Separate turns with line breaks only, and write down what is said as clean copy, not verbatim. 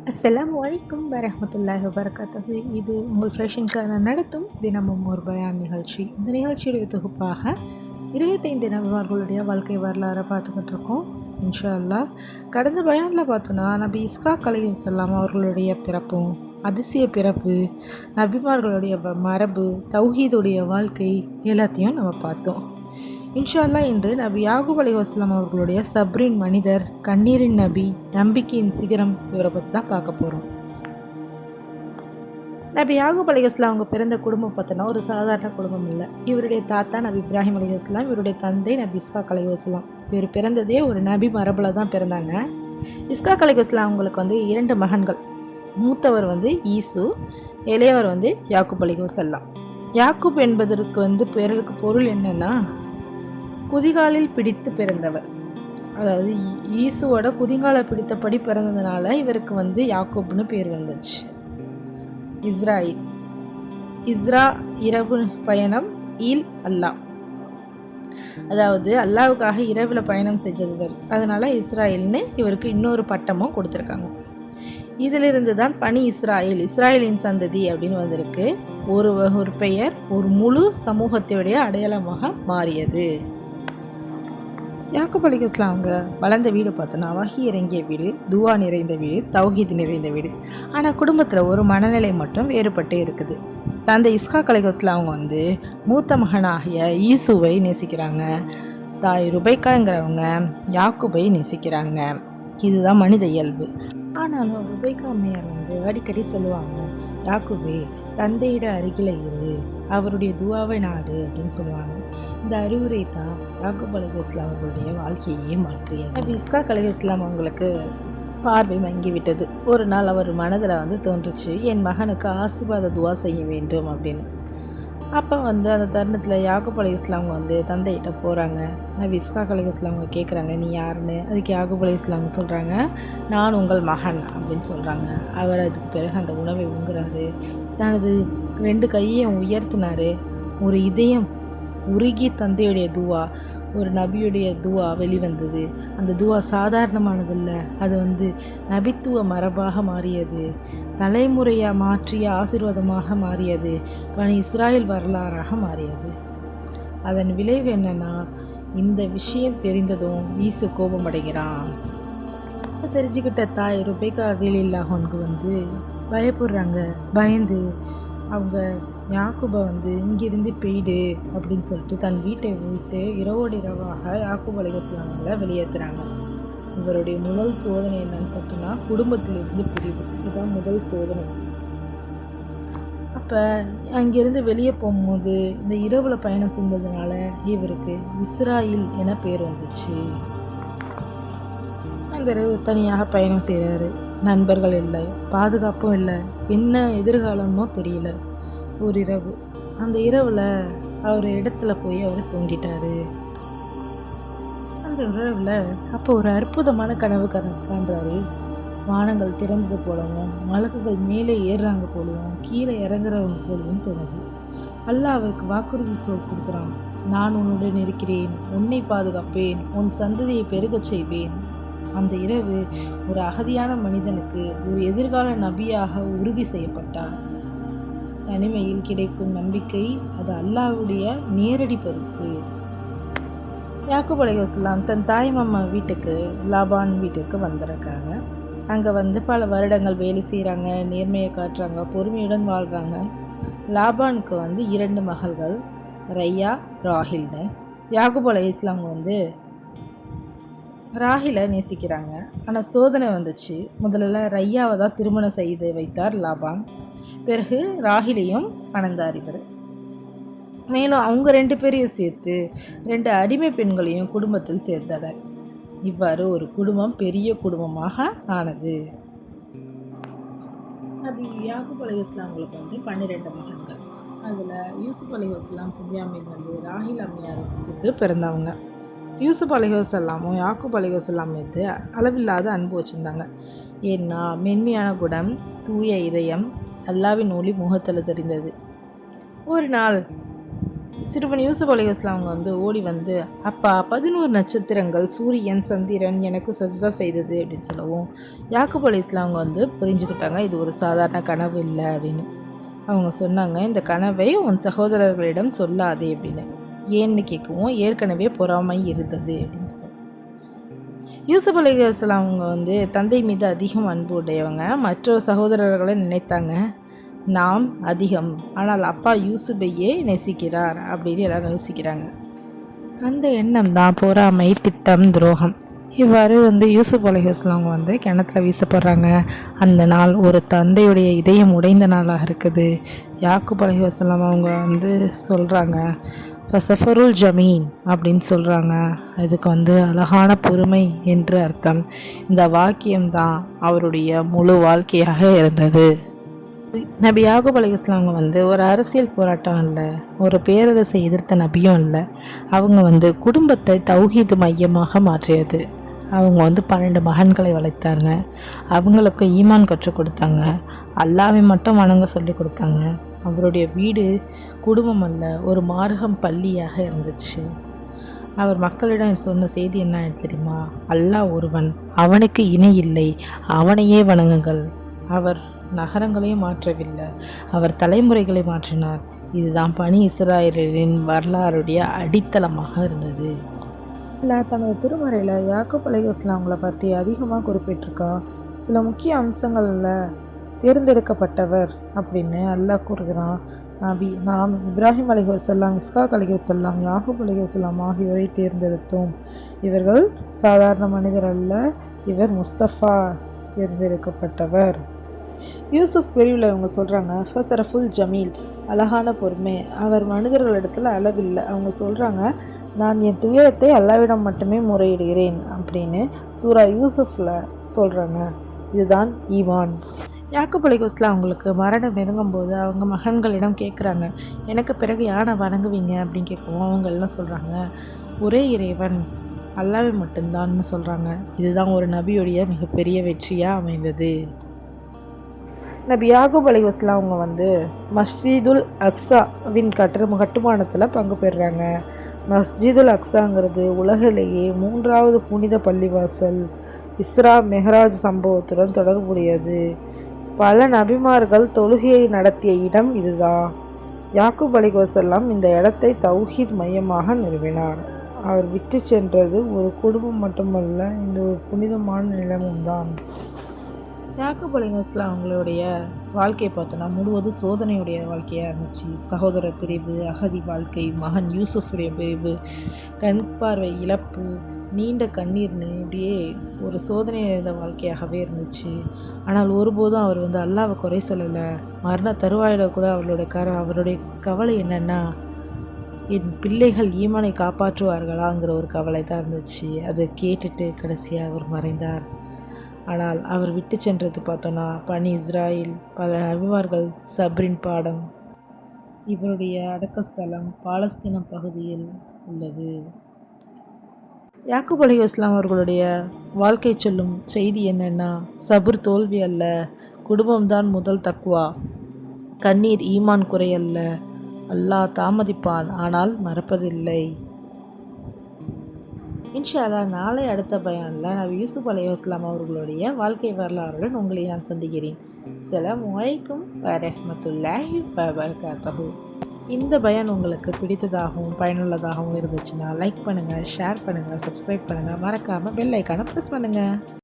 அஸ்ஸலாமு அலைக்கும் வரஹ்மத்துல்லாஹி வபரகாத்துஹு. இது உங்கள் ஃபேஷன்கான நடத்தும் தினமும் ஒரு பயான் நிகழ்ச்சி. இந்த நிகழ்ச்சியுடைய தொகுப்பாக 25 நபிமார்களுடைய வாழ்க்கை வரலாறை பார்த்துக்கிட்டு இருக்கோம். இன்ஷா அல்லாஹ். கடந்த பயானில் பார்த்தோன்னா நபி இஸ்ஹாக் அலைஹிஸ்ஸலாம் அவர்களுடைய பிறப்பும், அதிசய பிறப்பு, நபிமார்களுடைய மரபு, தௌஹீதுடைய வாழ்க்கை எல்லாத்தையும் நம்ம பார்த்தோம். இன்ஷா அல்லாஹ் இன்று நபி யாகூப் அலைஹிஸ்ஸலாம் அவர்களுடைய சப்ரின் மனிதர், கண்ணீரின் நபி, நம்பிக்கையின் சிகரம் இவரை பற்றி தான் பார்க்க போகிறோம். நபி யாகூப் அலைஹிஸ்ஸலாம் அவங்க பிறந்த குடும்பம் பார்த்தோன்னா ஒரு சாதாரண குடும்பம் இல்லை. இவருடைய தாத்தா நபி இப்ராஹிம் அலைஹிஸ்ஸலாம், இவருடைய தந்தை நபி இஸ்ஹாக் அலைஹிஸ்ஸலாம். இவர் பிறந்ததே ஒரு நபி மரபில் தான் பிறந்தாங்க. இஸ்ஹாக் அலைஹிஸ்ஸலாம் அவங்களுக்கு 2 மகன்கள். மூத்தவர் ஈசு, இளையவர் யாக்கூப் அலைஹிஸ்ஸலாம். யாக்கூப் என்பதற்கு பேருக்கு பொருள் என்னன்னா குதிகாலில் பிடித்து பிறந்தவர். அதாவது ஈசுவோட குதிகாலை பிடித்தபடி பிறந்ததுனால இவருக்கு யாக்கூப்னு பேர் வந்துச்சு. இஸ்ராயில், இஸ்ரா இரவு பயணம், ஈல் அல்லாஹ், அதாவது அல்லாவுக்காக இரவில் பயணம் செஞ்சவர். அதனால இஸ்ராயில்னு இவருக்கு இன்னொரு பட்டமும் கொடுத்துருக்காங்க. இதிலிருந்து தான் பனி இஸ்ராயில், இஸ்ராயலின் சந்ததி அப்படின்னு வந்திருக்கு. ஒரு பெயர் ஒரு முழு சமூகத்துடைய அடையாளமாக மாறியது. யாக்கூப் அலைஹிஸ்ஸலாம் அவங்க வளர்ந்த வீடு பார்த்தோன்னா வஹி இறங்கிய வீடு, துவா நிறைந்த வீடு, தௌஹீத் நிறைந்த வீடு. ஆனால் குடும்பத்தில் ஒரு மனநிலை மட்டும் வேறுபட்டே இருக்குது. தந்தை இஸ்ஹாக் அலைஹிஸ்ஸலாம் அவங்க மூத்த மகனாகிய ஈசுவை நேசிக்கிறாங்க. தாய் ருபைக்காங்கிறவங்க யாக்கூபை நேசிக்கிறாங்க. இதுதான் மனித இயல்பு. ஆனாலும் ருபைக்கா அம்மையார் அடிக்கடி சொல்லுவாங்க, யாக்கூபே தந்தையிட அருகில் இரு, அவருடைய துவாவை நாடு அப்படின்னு சொல்லுவாங்க. இந்த அறிவுரை தான் யாக்கூப் அலைஹிஸ்ஸலாம் அவர்களுடைய வாழ்க்கையே மாற்றியது. நபி இஸ்ஹாக் அலைஹிஸ்ஸலாம் அவங்களுக்கு பார்வை மங்கிவிட்டது. ஒரு நாள் அவர் மனதில் தோன்றுச்சு, என் மகனுக்கு ஆசீர்வாத துவா செய்ய வேண்டும் அப்படின்னு. அப்போ அந்த தருணத்தில் யாக்கூப் அலைஹிஸ்ஸலாம் அவங்க தந்தையிட்ட போகிறாங்க. நபி இஸ்ஹாக் அலைஹிஸ்ஸலாம் அவங்க கேட்குறாங்க, நீ யாருன்னு. அதுக்கு யாக்கூப் அலைஹிஸ்ஸலாம் சொல்கிறாங்க, நான் உங்கள் மகன் அப்படின்னு சொல்கிறாங்க. அவர் அதுக்கு பிறகு அந்த உணவை உண்கிறாரு. தனது 2 கையையும் உயர்த்தினார். ஒரு இதயம் உருகி தந்தையுடைய துவா, ஒரு நபியுடைய துவா வெளிவந்தது. அந்த துவா சாதாரணமானதில்லை, அது நபித்துவ மரபாக மாறியது, தலைமுறையாக மாற்றிய ஆசீர்வாதமாக மாறியது, பனி இஸ்ராயில் வரலாறாக மாறியது. அதன் விளைவு என்னன்னா, இந்த விஷயம் தெரிந்ததும் ஈசு கோபமடைகிறான். தெரிஞ்சுக்கிட்ட தாய் ருபைக்கா ரலியல்லாஹு பயப்படுறாங்க. பயந்து அவங்க யாக்கூபை இங்கிருந்து போயிடு அப்படின்னு சொல்லிட்டு தன் வீட்டை விட்டு இரவோடு இரவாக யாக்கூப் அலைஹிஸ்ஸலாமை வெளியேற்றுறாங்க. இவருடைய முதல் சோதனை என்னன்னு பார்த்தோன்னா குடும்பத்திலிருந்து பிரிவு. இதுதான் முதல் சோதனை. அப்போ அங்கேருந்து வெளியே போகும்போது இந்த இரவில் பயணம் செஞ்சதுனால இவருக்கு இஸ்ராயில் என பேர் வந்துச்சு. அந்த இரவு தனியாக பயணம் செய்கிறாரு. நண்பர்கள் இல்லை, பாதுகாப்பும் இல்லை, என்ன எதிர்காலமோ தெரியல. ஒரு இரவு, அந்த இரவில் அவர் இடத்துல போய் அவர் தூங்கிட்டார். அந்த இரவில் அப்போ ஒரு அற்புதமான கனவு காண்றாரு. வானங்கள் திறந்தது போலவும், மலக்குகள் மேலே ஏறுறாங்க போலவும், கீழே இறங்குறவங்க போலவும் தோணுது. அல்லாஹ் அவருக்கு வாக்குறுதி கொடுக்குறான், நான் உன்னுடன் இருக்கிறேன், உன்னை பாதுகாப்பேன், உன் சந்ததியை பெருகச் செய்வேன். அந்த இரவு ஒரு அகதியான மனிதனுக்கு ஒரு எதிர்கால நபியாக உறுதி செய்யப்பட்டார். தனிமையில் கிடைக்கும் நம்பிக்கை அது அல்லாஹ்வுடைய நேரடி பரிசு. யாக்கூப் அலைஹிஸ்ஸலாம் தன் தாய் மாமா வீட்டுக்கு, லாபான் வீட்டுக்கு வந்திருக்காங்க. அங்கே பல வருடங்கள் வேலை செய்கிறாங்க, நேர்மையை காட்டுறாங்க, பொறுமையுடன் வாழ்கிறாங்க. லாபானுக்கு 2 மகள்கள், ரையா, ராஹில்னு. யாக்கூப் அலைஹிஸ்ஸலாம் ராஹிலை நேசிக்கிறாங்க. ஆனால் சோதனை வந்துச்சு. முதல்ல ரையாவை தான் திருமணம் செய்து வைத்தார் லாபான். பிறகு ராஹிலையும் மணந்தார் இவர். மேலும் அவங்க 2 பேரையும் சேர்த்து 2 அடிமை பெண்களையும் குடும்பத்தில் சேர்த்தனர். இவ்வாறு ஒரு குடும்பம் பெரிய குடும்பமாக ஆனது. நபி யாக்கூப் அலைஹிஸ்ஸலாம் அவங்களுக்கு 12 மகன்கள். அதில் யூசுப் அலைஹிஸ்ஸலாம் புதியாமில் ராஹில் அம்மையாருக்கு பிறந்தவங்க. யூசுப் அலைஹிஸ்ஸலாமும் யாக்கூப் அலைஹிஸ்ஸலாம் மீது அளவில்லாத அன்பு வச்சுருந்தாங்க. ஏன்னா மென்மையான குணம், தூய இதயம், அல்லாவின் ஒளி முகத்தில் தெரிந்தது. ஒரு நாள் சிறுவன் யூசுப் அலைஹிஸ்ஸலாம் அவங்க வந்து ஓடி வந்து, அப்பா 11 நட்சத்திரங்கள் சூரியன் சந்திரன் எனக்கு சஜ்தா செய்தது அப்படின்னு சொல்லவும், யாக்கூப் அலைஹிஸ்ஸலாம் அவங்க வந்து புரிஞ்சுக்கிட்டாங்க இது ஒரு சாதாரண கனவு இல்லை அப்படின்னு. அவங்க சொன்னாங்க, இந்த கனவை உன் சகோதரர்களிடம் சொல்லாதே அப்படின்னு. ஏன்னு கேட்கவும், ஏற்கனவே பொறாமை இருந்தது அப்படின்னு சொல்லுவாங்க. யூசுப் அலைஹிஸ்ஸலாம் அவங்க வந்து தந்தை மீது அதிகம் அன்பு உடையவங்க. மற்றொரு சகோதரர்களை நினைத்தாங்க, நாம் அதிகம், ஆனால் அப்பா யூசுஃபையே நேசிக்கிறார் அப்படின்னு எல்லாரும் யோசிக்கிறாங்க. அந்த எண்ணம் தான் பொறாமை, திட்டம், துரோகம். இவ்வாறு வந்து யூசுப் அலைஹிஸ்ஸலாம் அவங்க வந்து கிணத்துல வீசப்படுறாங்க. அந்த நாள் ஒரு தந்தையுடைய இதயம் உடைந்த நாளாக இருக்குது. யாக்கூப் அலைஹிஸ்ஸலாம் அவங்க வந்து சொல்கிறாங்க, ஃபசஃபருல் ஜமீன் அப்படின்னு சொல்கிறாங்க. இதுக்கு வந்து அழகான பொறுமை என்று அர்த்தம். இந்த வாக்கியம்தான் அவருடைய முழு வாழ்க்கையாக இருந்தது. நபி யாக்கூப் அலைஹிஸ்ஸலாம் அவங்க வந்து ஒரு அரசியல் போராட்டம் இல்லை, ஒரு பேரரசை எதிர்த்த நபியும் இல்லை. அவங்க வந்து குடும்பத்தை தௌஹீது மையமாக மாற்றியது. அவங்க வந்து 12 மகன்களை வளர்த்தாங்க. அவங்களுக்கு ஈமான் கற்றுக் கொடுத்தாங்க. அல்லாஹ்வை மட்டும் வணங்க சொல்லி கொடுத்தாங்க. அவருடைய வீடு குடும்பம் அல்ல, ஒரு மார்க்கம் பள்ளியாக இருந்துச்சு. அவர் மக்களிடம் சொன்ன செய்தி என்ன தெரியுமா? அல்லாஹ் ஒருவன், அவனுக்கு இணை இல்லை, அவனையே வணங்குங்கள். அவர் நகரங்களையும் மாற்றவில்லை, அவர் தலைமுறைகளை மாற்றினார். இதுதான் பனி இஸ்ராயேலின் வரலாறுடைய அடித்தளமாக இருந்தது. இல்லை, தனது திருமறையில் யாக்கூப் அலைஹிஸ்ஸலாம் அவங்கள பற்றி அதிகமாக குறிப்பிட்டிருக்கா. சில முக்கிய அம்சங்களில் தேர்ந்தெடுக்கப்பட்டவர் அப்படின்னு அல்லாஹ் கூறுகிறான். நாம் இப்ராஹிம் அலைஹிஸ்ஸலாம், இஸ்ஹாக் அலைஹிஸ்ஸலாம், யாக்கூப் அலைஹிஸ்ஸலாம் ஆகியோரை தேர்ந்தெடுத்தோம். இவர்கள் சாதாரண மனிதர் அல்ல, இவர் முஸ்தஃபா, தேர்ந்தெடுக்கப்பட்டவர். யூசுஃப் பிரிவில் இவங்க சொல்கிறாங்க, ஃபசரஃபுல் ஜமீல், அழகான பொறுமை. அவர் மனிதர்களிடத்தில் அளவில்லை. அவங்க சொல்கிறாங்க, நான் என் துயரத்தை அல்லாவிடம் மட்டுமே முறையிடுகிறேன் அப்படின்னு சூரா யூசுஃபில் சொல்கிறாங்க. இதுதான் ஈமான். யாக்கூப் அலைஹிஸ்ஸலாம் அவங்களுக்கு மரணம் நெருங்கும்போது அவங்க மகன்களிடம் கேட்குறாங்க, எனக்கு பிறகு யாரை வணங்குவீங்க அப்படின்னு கேட்கவும் அவங்க எல்லாம் சொல்கிறாங்க, ஒரே இறைவன் அல்லாஹ்வை மட்டும்தான்னு சொல்கிறாங்க. இதுதான் ஒரு நபியுடைய மிகப்பெரிய வெற்றியாக அமைந்தது. நபி யாக்கூப் அலைஹிஸ்ஸலாம் அவங்க வந்து மஸ்ஜிதுல் அக்ஸாவின் கட்டுமானத்தில் பங்கு பெறுறாங்க. மஸ்ஜிதுல் அக்ஸாங்கிறது உலகிலேயே 3வது புனித பள்ளிவாசல். இஸ்ரா மெஹராஜ் சம்பவத்துடன் தொடர்புடையது. பல நபிமார்கள் தொழுகையை நடத்திய இடம் இதுதான். யாக்கூப் அலைஹிஸ்ஸலாம் இந்த இடத்தை தௌஹீத் மையமாக நிறுவினார். அவர் விட்டு சென்றது ஒரு குடும்பம் மட்டுமல்ல, இந்த ஒரு புனிதமான நிலமும் தான். யாக்கூப் அலைஹிஸ்ஸலாம் அவங்களுடைய வாழ்க்கையை பார்த்தோன்னா முழுவதும் சோதனையுடைய வாழ்க்கையாக இருந்துச்சு. சகோதர பிரிவு, அகதி வாழ்க்கை, மகன் யூசுஃபுடைய பிரிவு, கண் பார்வை இழப்பு, நீண்ட கண்ணீர்னு இப்படியே ஒரு சோதனை நிறைந்த வாழ்க்கையாகவே இருந்துச்சு. ஆனால் ஒருபோதும் அவர் வந்து அல்லாஹ்வை குறை சொல்லலை. மரண தருவாயில் கூட அவருடைய கவலை என்னென்னா, என் பிள்ளைகள் ஈமானை காப்பாற்றுவார்களாங்கிற ஒரு கவலை தான் இருந்துச்சு. அதை கேட்டுட்டு கடைசியாக அவர் மறைந்தார். ஆனால் அவர் விட்டு சென்றது பார்த்தோன்னா பனி இஸ்ராயில், பல நபிமார்கள், சப்ரின் பாடம். இவருடைய அடக்கஸ்தலம் பாலஸ்தீனம் பகுதியில் உள்ளது. யாக்கூப் அலைஹிஸ்ஸலாம் அவர்களுடைய வாழ்க்கை சொல்லும் செய்தி என்னென்னா, சபுர் தோல்வி அல்ல, குடும்பம்தான் முதல் தக்வா. கண்ணீர் ஈமான் குறையல்ல, அல்லாஹ் தாமதிப்பான் ஆனால் மறப்பதில்லை. இன்ஷா அல்லாஹ் நாளை அடுத்த பயானில் நபி யூசுப் அலைஹிஸ்ஸலாம் அவர்களுடைய வாழ்க்கை வரலாறுடன் உங்களை நான் சந்திக்கிறேன். அஸ்ஸலாமு அலைக்கும் வரஹ்மத்துல்லாஹி வபரகாத்துஹு. இந்த பயான் உங்களுக்கு பிடித்ததாகவும் பயனுள்ளதாகவும் இருந்துச்சுன்னா லைக் பண்ணுங்கள், ஷேர் பண்ணுங்கள், சப்ஸ்கிரைப் பண்ணுங்கள், மறக்காமல் பெல் ஐக்கானை ப்ரெஸ் பண்ணுங்கள்.